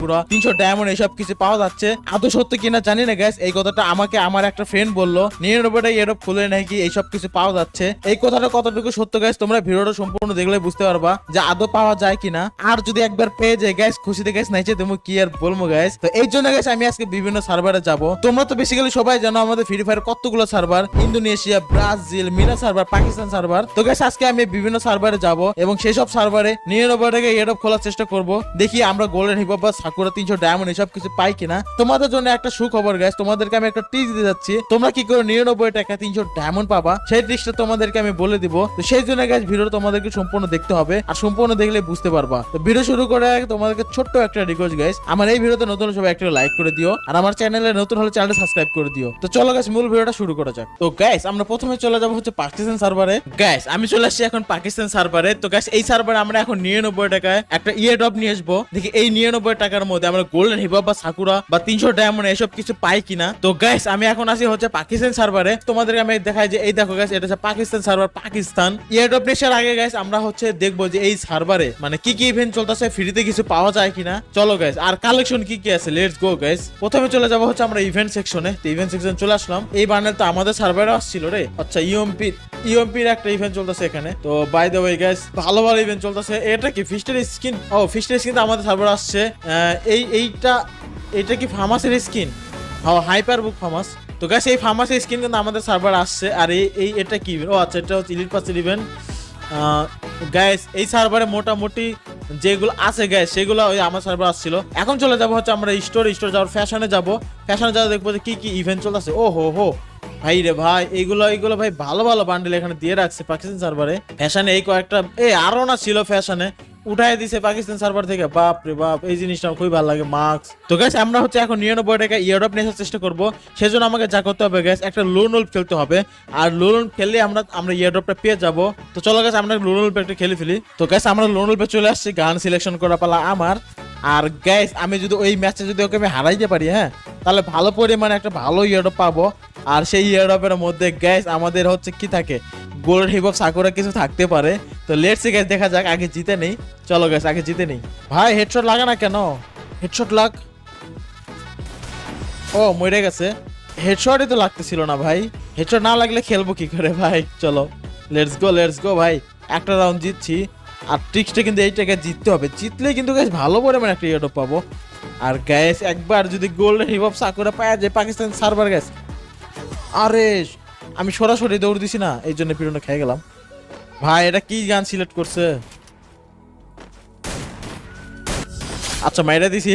Sakura 300 diamond এইসব কিছু পাওয়া যাচ্ছে। আদৌ সত্য কিনা জানি না গাইস, এই কথাটা আমাকে আমার একটা ফ্রেন্ড বললো 99টা এরব খুলে নাকি এইসব কিছু পাওয়া যাচ্ছে। এই কথাটা কতটুকু সত্য গাইস তোমরা ভিডিওটা সম্পূর্ণ দেখলে বুঝতে পারবা যে আদৌ পাওয়া যায় কিনা। আর যদি একবার পেয়ে যায় গাইস খুশিতে গাইস নাইছে তুমি কি আর বলবো গাইস। তো এই জন্য গাইস আমি আজকে বিভিন্ন সার্ভারে যাব। তোমরা তো বেসিক্যালি সবাই জানো আমাদের ফ্রি ফায়ার কতগুলো server, Indonesia, Brazil, MENA server, Pakistan server. তো গাইস আজকে আমি বিভিন্ন সার্ভারে যাব এবং সেই সব সার্ভারে 99 টাকা এডপ খোলার চেষ্টা করব। দেখি আমরা গোল্ডেন হিপ হপ বা সাকুরা 300 ডায়মন্ড এসব কিছু পাই কিনা। তোমাদের জন্য একটা সুখবর গাইস, তোমাদেরকে আমি একটা টিপস দিতে যাচ্ছি। তোমরা কি করে 99 টাকা 300 ডায়মন্ড পাবা সেই ট্রিক্সটা তোমাদেরকে আমি বলে দিব। তো সেই জন্য গাইস ভিডিও তোমাদেরকে সম্পূর্ণ দেখতে হবে, আর সম্পূর্ণ দেখলে বুঝতে পারবা। তো ভিডিও শুরু করে তোমাদেরকে ছোট্ট একটা রিকোয়েস্ট গাইস, আমার এই ভিডিওতে নতুন সবাই একটা লাইক করে দিও, আর আমার চ্যানেলে নতুন হলে চ্যানেলটা সাবস্ক্রাইব করে দিও। তো চলো গাইস মূল ভিডিওটা শুরু করা যাক। তো গাইস আমরা প্রথমে চলে যাব হচ্ছে পাকিস্তান সার্ভারে। গাইস আমি চলে আসছি এখন পাকিস্তান সার্ভারে। তো গাইস এই সার্ভারে আমরা এখন 99 টাকায় একটা ইয়ারড্রপ নিয়ে আসবো। দেখি এই 99 টাকার মধ্যে আমরা গোল্ডেন হিপ হপ বা সাকুরা বা 300 ডায়মন্ড এসব কিছু পাই কিনা। তো গাইস আমি এখন আসি হচ্ছে পাকিস্তান সার্ভারে। তোমাদেরকে আমি দেখাই যে এই দেখো গাইস এটা হচ্ছে পাকিস্তান সার্ভার, পাকিস্তান। ইয়ারড্রপ নেওয়ার আগে গাইস আমরা হচ্ছে দেখবো যে এই সার্ভারে মানে কি কি ইভেন্ট চলতেছে, ফ্রিতে কিছু পাওয়া যায় কিনা। চলো গাইস আর কালেকশন কি কি আছে লেটস গো গাইস। প্রথমে চলে যাব হচ্ছে আমরা ইভেন্ট সেকশনে। তো ইভেন্ট সেকশন চলে আসলাম। এই বান্ডেল তো আমাদের সার্ভারে আসছিল রে। আচ্ছা ইউএমপির একটা ইভেন্ট চলতেছে এখানে। তো বাই দ্য ওয়ে গাইস ভালো ভালো ইভেন্ট চলতেছে। এটা কি ফিস্টের স্কিন? ও ফিস্টের স্কিন তো আমাদের সার্ভারে আসছে। এইটা কি ফার্মাসের স্কিন? হ্যাঁ হাইপার বুক ফার্মাস। তো গাইস এই ফার্মাসের স্কিন কিন্তু আমাদের সার্ভার আসছে। আর এটা কি? ও আচ্ছা এটা হচ্ছে ইলিট পাসের ইভেন্ট। গাইস এই সার্ভারে মোটামুটি যেগুলো আছে গাইস সেগুলো ওই আমার সার্ভার আসছিল। এখন চলে যাব হচ্ছে আমরা স্টোর যাওয়ার ফ্যাশনে যাব দেখবো যে কি কি ইভেন্ট চলতেছে। ও হো ভাই রে ভাই এইগুলো ভাই ভালো ভালো বান্ডেল এখানে দিয়ে রাখছে পাকিস্তান সার্ভারে। ফ্যাশনে এই কয়েকটা আরো না ছিল ফ্যাশনে উঠাই দিছে পাকিস্তান সার্ভার থেকে। বাপ রে বাপ এই জিনিসটা খুবই ভালো লাগে মাস্ক। তো গাইস আমরা হচ্ছে এখন 99 টাকা ইয়ারড্রপ নেওয়ার চেষ্টা করব। সেজন্য আমাকে যা করতে হবে গাইস একটা লোন খেলতে হবে। আর লোন খেললে আমরা ইয়ারড্রপটা পেয়ে যাব। তো চলো গাইস আমরা লোন একটা খেলে ফেলি। তো গাইস আমরা লোন চলে আসছি। গান সিলেকশন করা পালা আমার। আর গাইস আমি যদি ওই ম্যাচে যদি ওকে আমি হারাইতে পারি হ্যাঁ তাহলে ভালো পরিমাণে একটা ভালো ইয়ারড্রপ পাবো। আর সেই ইয়ারড্রপের মধ্যে গাইস আমাদের হচ্ছে কি থাকে গোল্ডেন হিপ হপ সাকুরা কিছু থাকতে পারে। তো লেটস সি গাইস দেখা যাক, আগে জিতে নেই। চলো গাইস আগে জিতে নেই। ভাই হেডশট লাগা না কেন? হেডশট লাগ। ও মরে গেছে। হেডশটই তো লাগতেছিল না ভাই। হেডশট না লাগলে খেলবো কি করে ভাই। চলো লেটস গো ভাই। একটা রাউন্ড জিতছি। আর ট্রিক্সটা কিন্তু এই টাকা জিততে হবে। জিতলে কিন্তু গাইস ভালো পরিমাণে একটা ইয়ারড্রপ পাবো। আর গাইস একবার যদি গোল্ডেন হিপ হপ সাকুরা পাওয়া যায় পাকিস্তান সার্ভার গাইস, আরে আমি সরাসরি দৌড় দিছি না এই জন্য পিরোনা খেয়ে গেলাম। ভাই এটা কি গান সিলেক্ট করছে? আচ্ছা মাইরা দিছি।